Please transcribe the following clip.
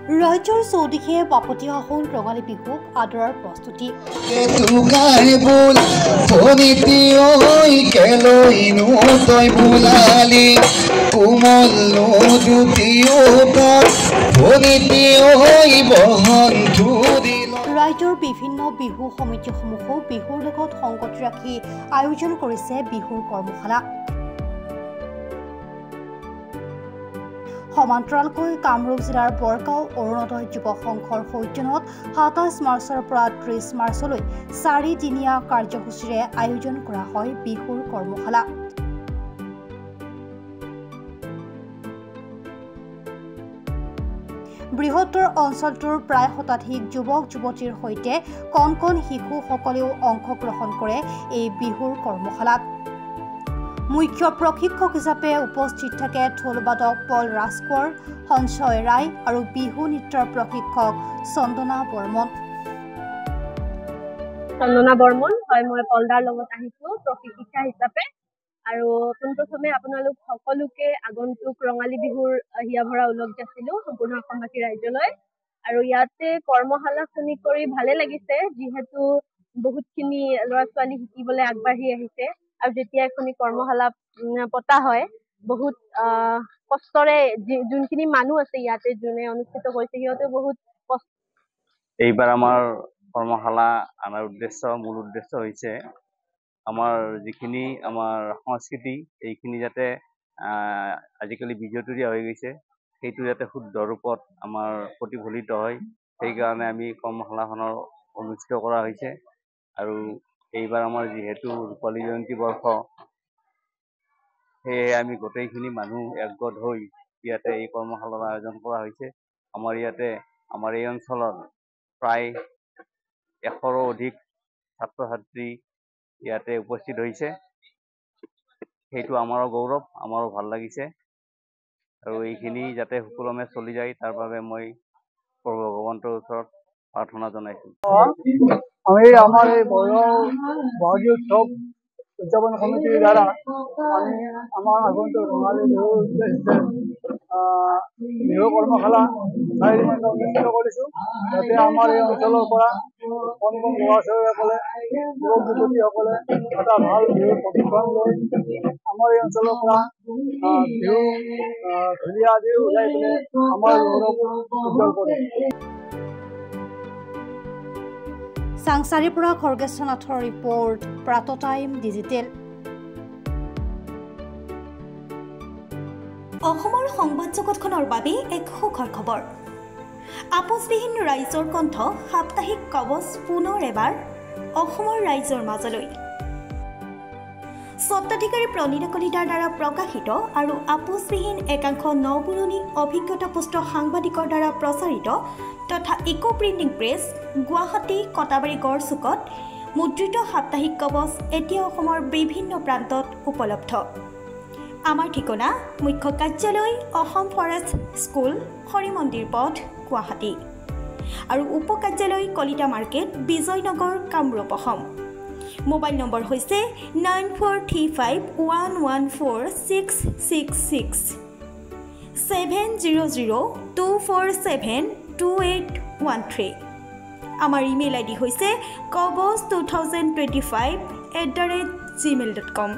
ৰাজ্যৰ চৌদিশে বাপতীয়া হ'ল ৰঙালী বিহুক আদৰাৰ প্ৰস্তুতি। ৰাজ্যৰ বিভিন্ন বিহু সমিতিসমূহেও বিহুৰ লগত সংগতি ৰাখি আয়োজন কৰিছে বিহুৰ কৰ্মশালা। সমান্তৰালকৈ কামৰূপ জিলাৰ বৰগাঁও অৰুণোদয় যুৱ সংঘৰ সৌজন্যত ২৭ মাৰ্চৰ পৰা ৩০ মাৰ্চলৈ ৪দিনীয়া কাৰ্যসূচীৰে আয়োজন কৰা হয় বিহুৰ কৰ্মশালা। বৃহত্তৰ অঞ্চলটোৰ প্ৰায় শতাধিক যুৱক যুৱতীৰ সৈতে কণ কণ শিশুসকলেও অংশগ্ৰহণ কৰে এই বিহুৰ কৰ্মশালাত। মুখ্য প্ৰশিক্ষক হিচাপে উপস্থিত থাকে ঢোলবাদক পল ৰাজকোঁৱৰ, সঞ্জয় ৰায় আৰু বিহু নৃত্যৰ প্ৰশিক্ষক চন্দনা বৰ্মন। হয়, মই পলদাৰ লগত আহিছো প্ৰশিক্ষিকা হিচাপে। আৰু পোনপ্ৰথমে আপোনালোক সকলোকে আগন্তুক ৰঙালী বিহুৰ হিয়া ভৰা ওলগ যাচিলো সম্পূৰ্ণ অসমবাসী ৰাইজলৈ। আৰু ইয়াতে কৰ্মশালা শুনি কৰি ভালে লাগিছে, যিহেতু বহুতখিনি ল'ৰা ছোৱালী শিকিবলৈ আগবাঢ়ি আহিছে। আৰু যেতিয়া এখনি কৰ্মশালা পতা হয়, বহুত কষ্টৰে যোনখিনি মানুহ আছে ইয়াতে যোনে অনুষ্ঠিত কৰিছে সিহঁতে বহুত কষ্ট। এইবাৰ আমাৰ কৰ্মশালা আমাৰ মূল উদ্দেশ্য হৈছে আমাৰ যিখিনি আমাৰ সংস্কৃতি এইখিনি যাতে আজিকালি বিজতৰীয়া হৈ গৈছে, সেইটো যাতে শুদ্ধ ৰূপত আমাৰ প্ৰতিফলিত হয়, সেইকাৰণে আমি কৰ্মশালাখনৰ অনুষ্ঠিত কৰা হৈছে। আৰু এইবাৰ আমাৰ যিহেতু ৰূপালী জয়ন্তী বৰ্ষ, সেয়ে আমি গোটেইখিনি মানুহ একগোট হৈ ইয়াতে এই কৰ্মশালাৰ আয়োজন কৰা হৈছে। আমাৰ এই অঞ্চলৰ প্ৰায় ১০০ৰো অধিক ছাত্ৰ ছাত্ৰী ইয়াতে উপস্থিত হৈছে। সেইটো আমাৰো গৌৰৱ, আমাৰো ভাল লাগিছে। আৰু এইখিনি যাতে সুকলমে চলি যায় তাৰ বাবে মই প্ৰভু ভগৱন্তৰ ওচৰত প্ৰাৰ্থনা জনাইছোঁ। আমাৰ এই বহাগী উৎসৱ উদযাপন সমিতিৰ দ্বাৰা আমি আমাৰ আগন্তুক ৰঙালী বিহুৰ উদ্দেশ্যে বিহু কৰ্মশালা ৪ দিনকৈ অনুষ্ঠিত কৰিছোঁ। যাতে আমাৰ এই অঞ্চলৰ পৰা কণ কণ ল'ৰা ছোৱালীসকলে, যুৱক যুৱতীসকলে এটা ভাল বিহুৰ প্ৰশিক্ষণ লৈ আমাৰ এই অঞ্চলৰ পৰা বিহু ঢুলীয়া আদি ওলাই পেলাই আমাৰ গৌৰৱ উজ্জ্বল কৰে। চাংচাৰীৰ পৰা খৰ্গেশ্বৰ নাথৰ ৰিপৰ্ট, প্ৰাত টাইম ডিজিটেল। অসমৰ সংবাদ জগতখনৰ বাবে এক সুখৰ খবৰ। আপোচবিহীন ৰাইজৰ কণ্ঠ সাপ্তাহিক কবচ পুনৰ এবাৰ অসমৰ ৰাইজৰ মাজলৈ। স্বত্বাধিকাৰী প্ৰণীতা কলিতাৰ দ্বাৰা প্ৰকাশিত আৰু আপোচবিহীন একাংশ নপুৰণি অভিজ্ঞতাপুষ্ট সাংবাদিকৰ দ্বাৰা প্ৰচাৰিত তথা eco printing press, Guwahati Katabari গড়চুকত মুদ্ৰিত সাপ্তাহিক কবচ এতিয়া অসমৰ বিভিন্ন প্ৰান্তত উপলব্ধ। আমাৰ ঠিকনা মুখ্য কাৰ্যালয় অসম ফৰেষ্ট স্কুল, হৰি মন্দিৰ পথ, গুৱাহাটী আৰু উপ কাৰ্যালয় Kalita market, Bijoynagar, Kamrup, Assam. Mobile number হৈছে 9435114666 7002472813। আমাৰ ইমেইল আইডি হৈছে kobos2025@gmail.com।